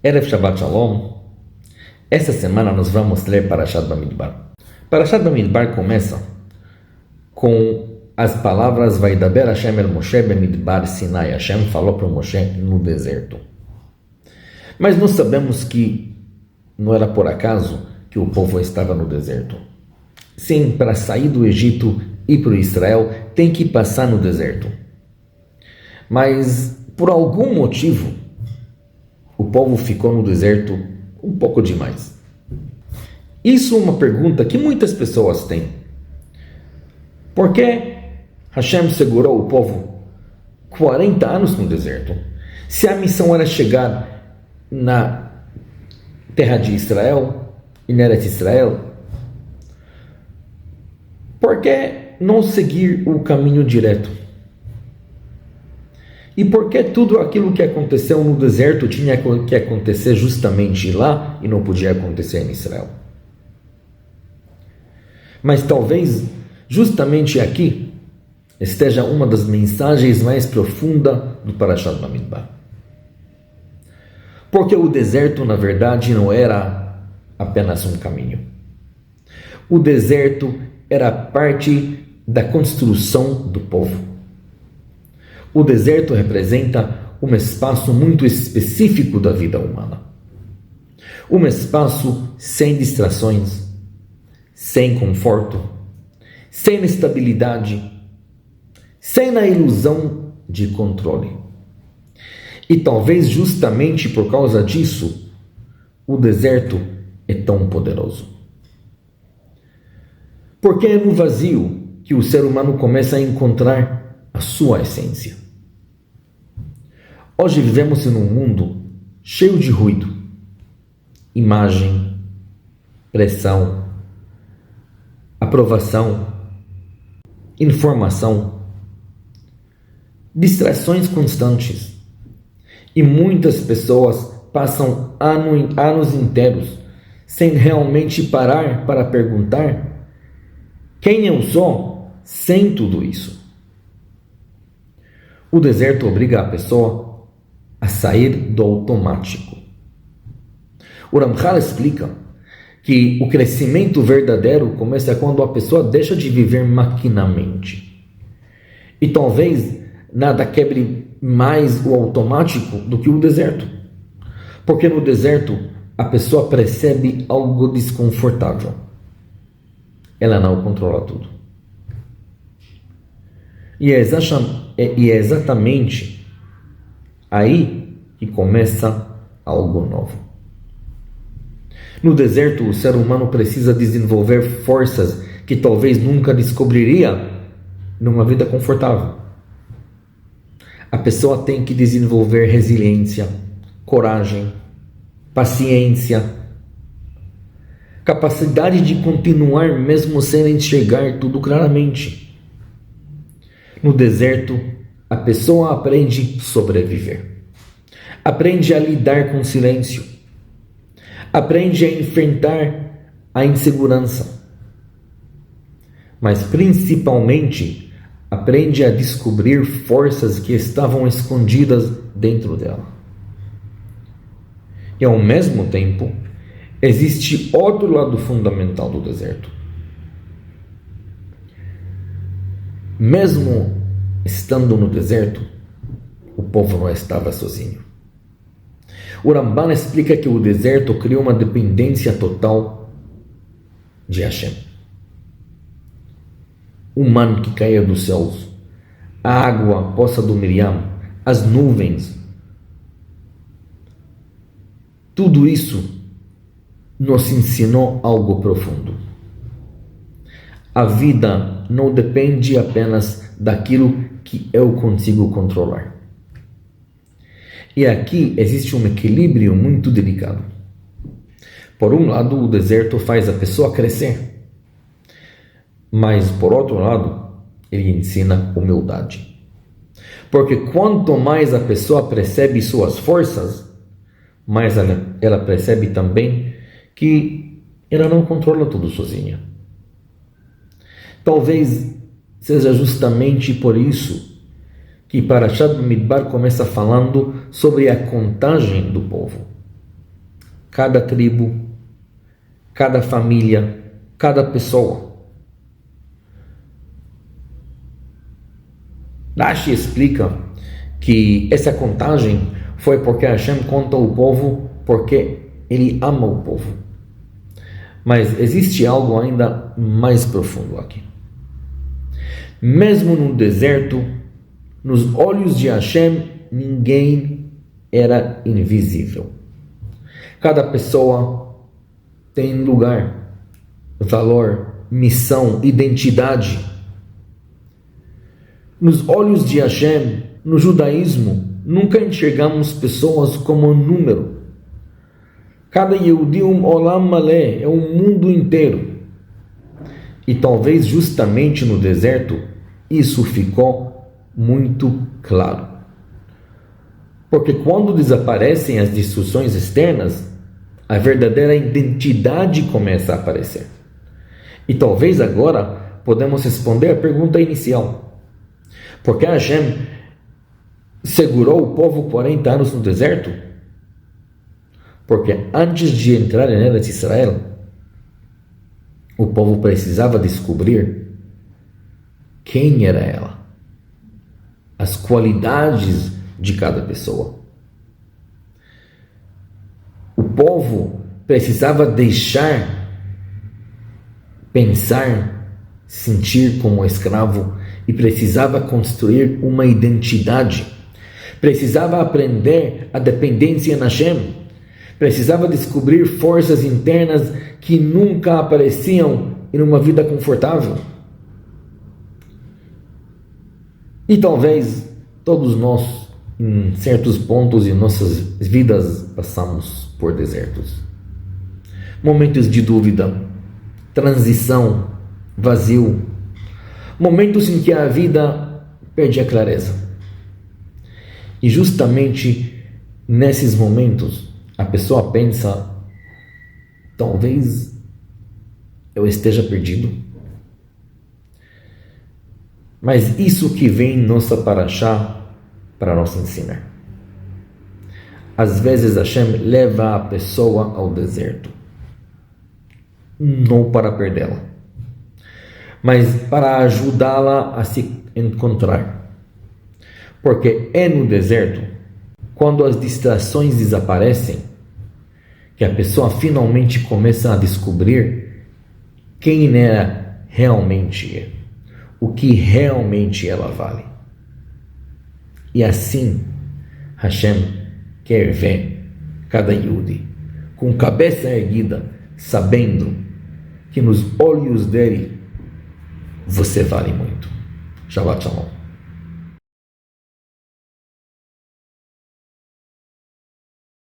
Erev Shabbat Shalom. Esta semana nós vamos ler Parashat Bamidbar. Parashat Bamidbar começa com as palavras Vaidaber Hashem el Moshe Bamidbar Sinai. Hashem falou para o Moshe no deserto. Mas nós sabemos que não era por acaso que o povo estava no deserto. Sim, para sair do Egito e para Israel tem que passar no deserto. Mas por algum motivo o povo ficou no deserto um pouco demais. Isso é uma pergunta que muitas pessoas têm. Por que Hashem segurou o povo 40 anos no deserto? Se a missão era chegar na terra de Israel, em Eretz Israel, por que não seguir o caminho direto? E por que tudo aquilo que aconteceu no deserto tinha que acontecer justamente lá e não podia acontecer em Israel? Mas talvez justamente aqui esteja uma das mensagens mais profundas do Parashat Bamidbar. Porque o deserto, na verdade, não era apenas um caminho. O deserto era parte da construção do povo. O deserto representa um espaço muito específico da vida humana. Um espaço sem distrações, sem conforto, sem estabilidade, sem a ilusão de controle. E talvez justamente por causa disso, o deserto é tão poderoso. Porque é no vazio que o ser humano começa a encontrar a sua essência. Hoje vivemos em um mundo cheio de ruído, imagem, pressão, aprovação, informação, distrações constantes. E muitas pessoas passam anos inteiros sem realmente parar para perguntar quem eu sou sem tudo isso. O deserto obriga a pessoa a sair do automático. O Ramchal explica que o crescimento verdadeiro começa quando a pessoa deixa de viver maquinamente. E talvez nada quebre mais o automático do que o deserto. Porque no deserto a pessoa percebe algo desconfortável. Ela não controla tudo. E é exatamente aí que começa algo novo. No deserto, o ser humano precisa desenvolver forças que talvez nunca descobriria numa vida confortável. A pessoa tem que desenvolver resiliência, coragem, paciência, capacidade de continuar mesmo sem enxergar tudo claramente. No deserto, a pessoa aprende a sobreviver. Aprende a lidar com o silêncio. Aprende a enfrentar a insegurança. Mas principalmente, aprende a descobrir forças que estavam escondidas dentro dela. E ao mesmo tempo, existe outro lado fundamental do deserto. Mesmo estando no deserto, o povo não estava sozinho. O Ramban explica que o deserto cria uma dependência total de Hashem. O man que caía dos céus, a água, a poça do Miriam, as nuvens, tudo isso nos ensinou algo profundo. A vida não depende apenas daquilo que eu consigo controlar. E aqui existe um equilíbrio muito delicado. Por um lado, o deserto faz a pessoa crescer. Mas, por outro lado, ele ensina humildade. Porque quanto mais a pessoa percebe suas forças, mais ela percebe também que ela não controla tudo sozinha. Talvez seja justamente por isso que Parashat Bamidbar começa falando sobre a contagem do povo. cada tribo, cada família, cada pessoa. Rashi explica que essa contagem foi porque Hashem conta o povo porque ele ama o povo. Mas existe algo ainda mais profundo aqui. Mesmo no deserto, nos olhos de Hashem, ninguém era invisível. Cada pessoa tem lugar, valor, missão, identidade. Nos olhos de Hashem, no judaísmo, nunca enxergamos pessoas como um número. Cada Yehudi Olam Malé é um mundo inteiro. E talvez justamente no deserto isso ficou muito claro. Porque quando desaparecem as distorções externas, a verdadeira identidade começa a aparecer. E talvez agora podemos responder a pergunta inicial. Por que Hashem segurou o povo 40 anos no deserto? Porque antes de entrar em Eretz Israel, o povo precisava descobrir quem era ela, as qualidades de cada pessoa. O povo precisava deixar pensar, sentir como escravo e precisava construir uma identidade. Precisava aprender a dependência em Hashem. Precisava descobrir forças internas que nunca apareciam em uma vida confortável. E talvez todos nós, em certos pontos em nossas vidas, passamos por desertos. Momentos de dúvida, transição, vazio. Momentos em que a vida perde a clareza. E justamente nesses momentos, a pessoa pensa, talvez eu esteja perdido. Mas isso que vem em nossa parashá para nos ensinar. Às vezes Hashem leva a pessoa ao deserto, não para perdê-la, mas para ajudá-la a se encontrar. Porque é no deserto, quando as distrações desaparecem, que a pessoa finalmente começa a descobrir quem ela realmente é, o que realmente ela vale. E assim, Hashem quer ver cada Yehudi com cabeça erguida, sabendo que nos olhos dele você vale muito. Shabbat Shalom.